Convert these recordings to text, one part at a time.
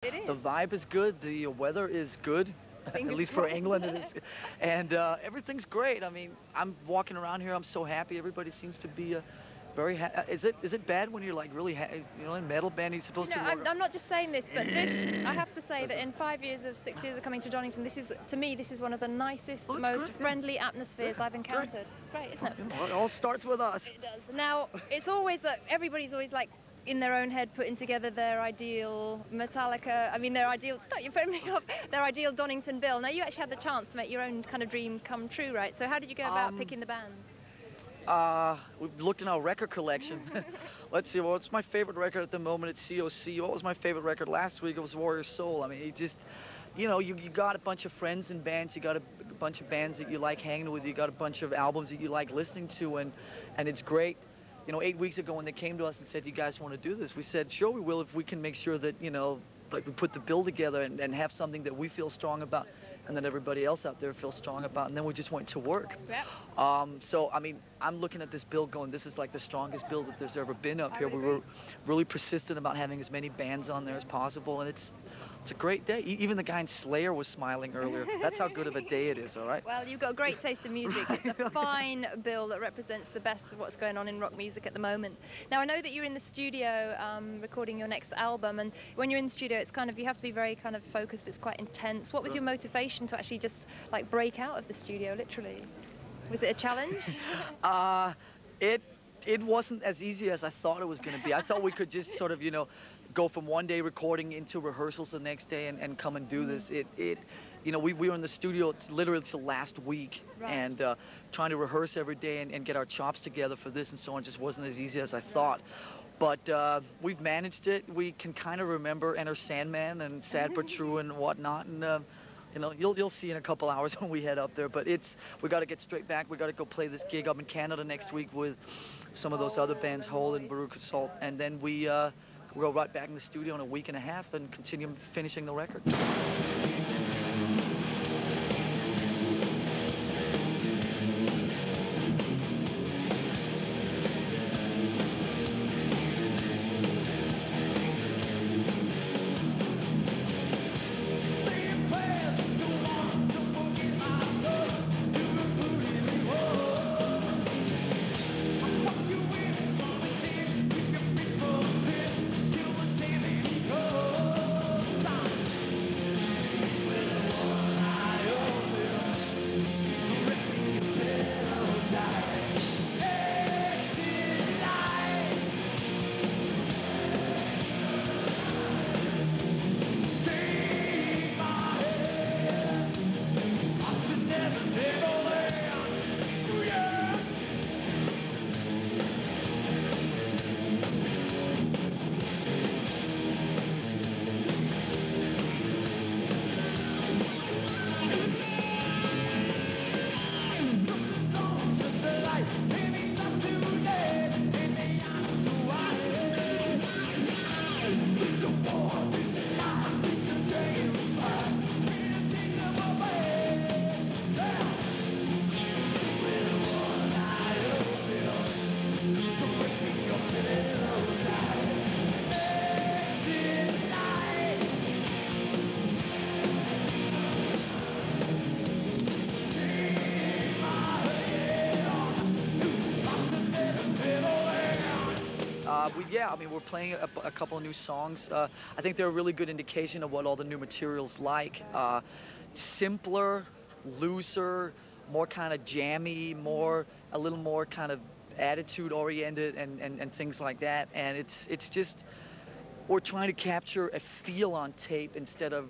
It is. The vibe is good. The weather is good. At least for England it is. And everything's great. I mean, I'm walking around here. I'm so happy. Everybody seems to be very is it bad when you're like really you know, in a metal band you're supposed to walk I'm not just saying this, but this, I have to say that in 6 years of coming to Donington, this is, to me, this is one of the nicest, most great, friendly atmospheres I've encountered. It's great, isn't it? It all starts with us. It does. Now, it's always that everybody's always like in their own head putting together their ideal Metallica, I mean their ideal, stop, you're putting me up, their ideal Donington bill. Now you actually had the chance to make your own kind of dream come true, right? So how did you go about picking the band? We've looked in our record collection. Let's see, what's my favorite record at the moment? It's COC. What was my favorite record last week? It was Warrior Soul. I mean, you just, you know, you got a bunch of friends in bands, you got a bunch of bands that you like hanging with, you got a bunch of albums that you like listening to, and it's great. You know, 8 weeks ago when they came to us and said, you guys want to do this? We said, sure we will if we can make sure that, you know, like we put the bill together and have something that we feel strong about and that everybody else out there feels strong about, and then we just went to work. Yep. So, I mean, I'm looking at this bill going, this is like the strongest bill that there's ever been up here. We were really persistent about having as many bands on there as possible, and it's a great day. Even the guy in Slayer was smiling earlier. That's how good of a day it is, all right? Well, you've got great taste in music. It's a fine bill that represents the best of what's going on in rock music at the moment. Now, I know that you're in the studio recording your next album, and when you're in the studio, it's kind of, you have to be very kind of focused. It's quite intense. What was your motivation to actually just like break out of the studio, literally? Was it a challenge? It wasn't as easy as I thought it was going to be. I thought we could just sort of, you know, go from one day recording into rehearsals the next day and come and do this. You know, we were in the studio literally till last week, and trying to rehearse every day and get our chops together for this and so on just wasn't as easy as I thought. But we've managed it. We can kind of remember Enter Sandman and Sad But True and whatnot, and you know, you'll see in a couple hours when we head up there. But we got to get straight back. We got to go play this gig up in Canada next week with some of those other bands, Hole and Baruch Assault, and then we'll go right back in the studio in a week and a half and continue finishing the record. Yeah, I mean, we're playing a couple of new songs. I think they're a really good indication of what all the new material's like. Simpler, looser, more kind of jammy, a little more kind of attitude-oriented and things like that. And it's just, we're trying to capture a feel on tape instead of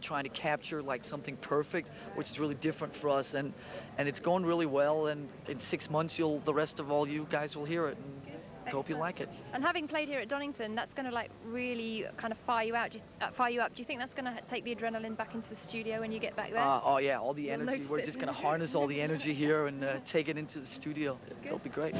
trying to capture like something perfect, which is really different for us. And it's going really well, and in 6 months, the rest of all you guys will hear it. And I hope you like it. And having played here at Donington, that's going to like really kind of fire you up. Do you think that's going to take the adrenaline back into the studio when you get back there? Oh yeah, all the energy. We're just going to harness all the energy here and take it into the studio. It'll be great.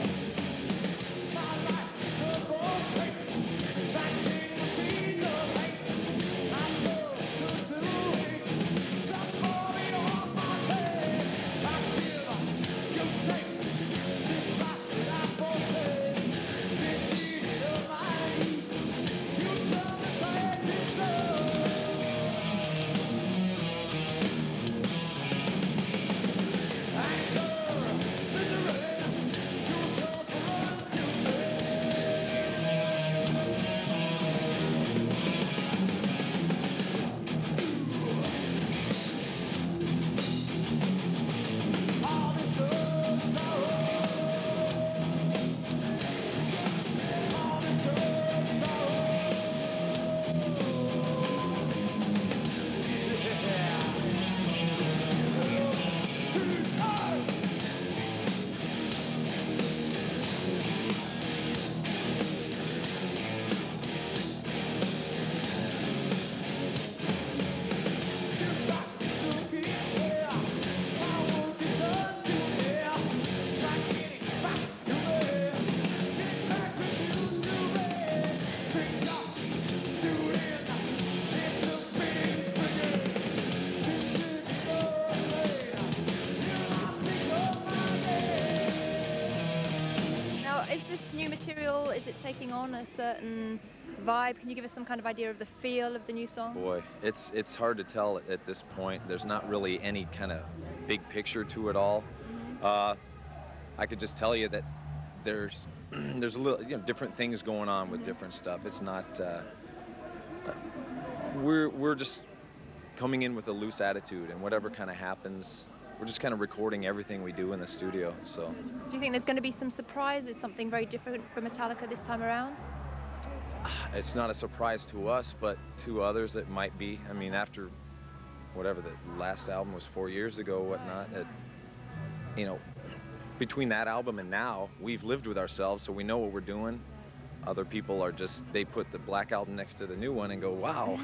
new material, is it taking on a certain vibe? Can you give us some kind of idea of the feel of the new song? Boy, it's hard to tell at this point. There's not really any kind of big picture to it all. I could just tell you that there's there's a little, different things going on with different stuff. It's not we're just coming in with a loose attitude, and whatever kind of happens, we're just kind of recording everything we do in the studio. So do you think there's going to be some surprises, something very different for Metallica this time around? it's not a surprise to us, but to others it might be. I mean, after whatever the last album was 4 years ago, whatnot, between that album and now, we've lived with ourselves, so we know what we're doing. Other people are just, they put the Black Album next to the new one and go, wow,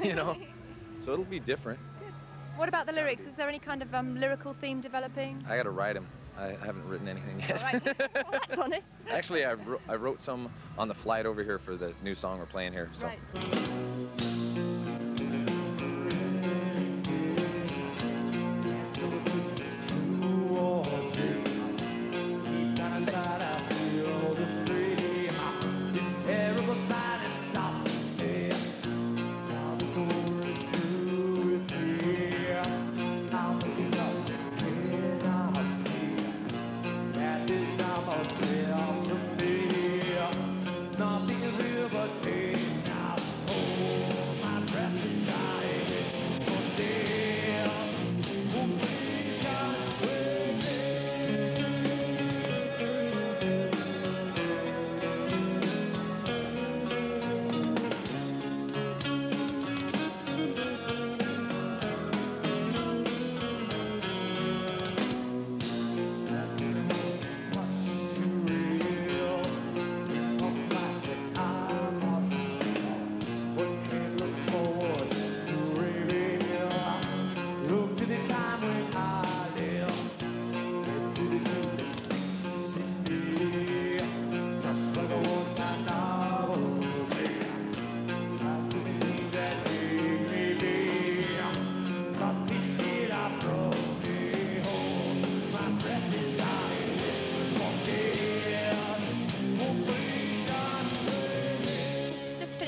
So it'll be different. What about the lyrics? Is there any kind of lyrical theme developing? I got to write them. I haven't written anything yet. All right. Well, that's honest. Actually, I wrote some on the flight over here for the new song we're playing here. So. Right.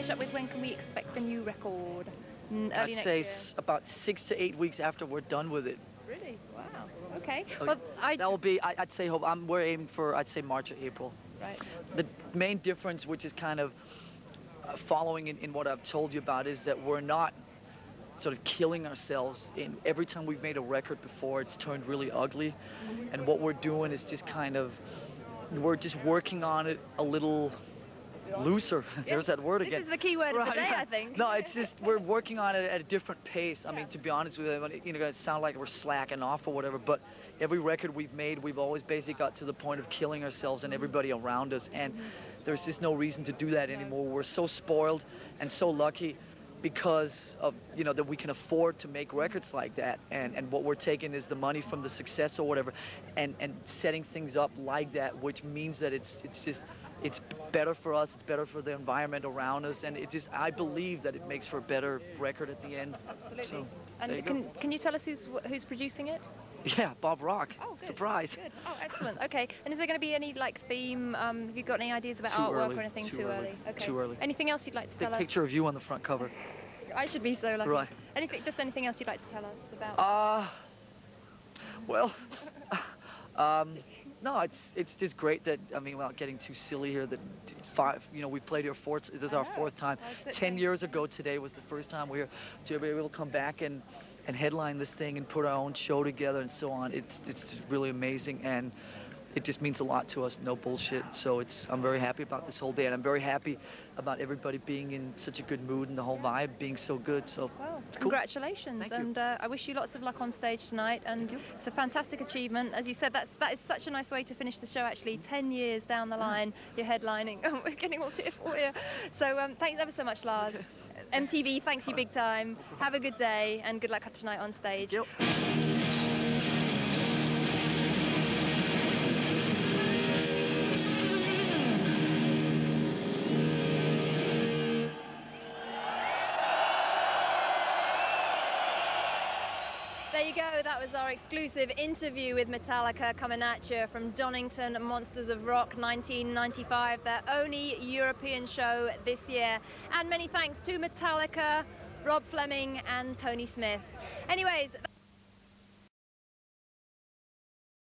Up with, when can we expect the new record? Early I'd next say year? about 6 to 8 weeks after we're done with it. Really? Wow. Okay. Well, That will be, I'd say, we're aiming for, I'd say, March or April. Right. The main difference, which is kind of following in what I've told you about, is that we're not sort of killing ourselves. Every time we've made a record before, it's turned really ugly. And what we're doing is just we're just working on it a little looser. There's that word again. This is the key word of the day, I think. No, it's just we're working on it at a different pace. I mean, to be honest with you, it sound like we're slacking off or whatever, but every record we've made, we've always basically got to the point of killing ourselves and everybody around us, and there's just no reason to do that anymore. We're so spoiled and so lucky because of, that we can afford to make records like that, and what we're taking is the money from the success or whatever, and setting things up like that, which means that it's better for us, it's better for the environment around us, and I believe that it makes for a better record at the end. Absolutely. So, and can you tell us who's producing it? Yeah, Bob Rock. Oh, good. Surprise. Good. Oh, excellent. Okay. And is there going to be any theme? Have you got any ideas about Too artwork early. or anything? Too early. Okay. Too early. Anything else you'd like to tell us? Picture of you on the front cover. I should be so lucky. Right. Anything else you'd like to tell us about? Well, no, it's just great that, without getting too silly here, that we played here this is our fourth time. 10 years ago today was the first time we were to be able to come back and headline this thing and put our own show together and so on. It's just really amazing, and it just means a lot to us, no bullshit. So I'm very happy about this whole day, and I'm very happy about everybody being in such a good mood and the whole vibe being so good. So well, it's cool. Congratulations. Thank you. And I wish you lots of luck on stage tonight, and it's a fantastic achievement. As you said, that is such a nice way to finish the show, actually. 10 years down the line, you're headlining. Oh, we're getting all tearful here. So thanks ever so much, Lars. MTV thanks you big time. Have a good day, and good luck tonight on stage. Yep. There you go, that was our exclusive interview with Metallica coming at you from Donington, Monsters of Rock 1995, their only European show this year. And many thanks to Metallica, Rob Fleming and Tony Smith. Anyways,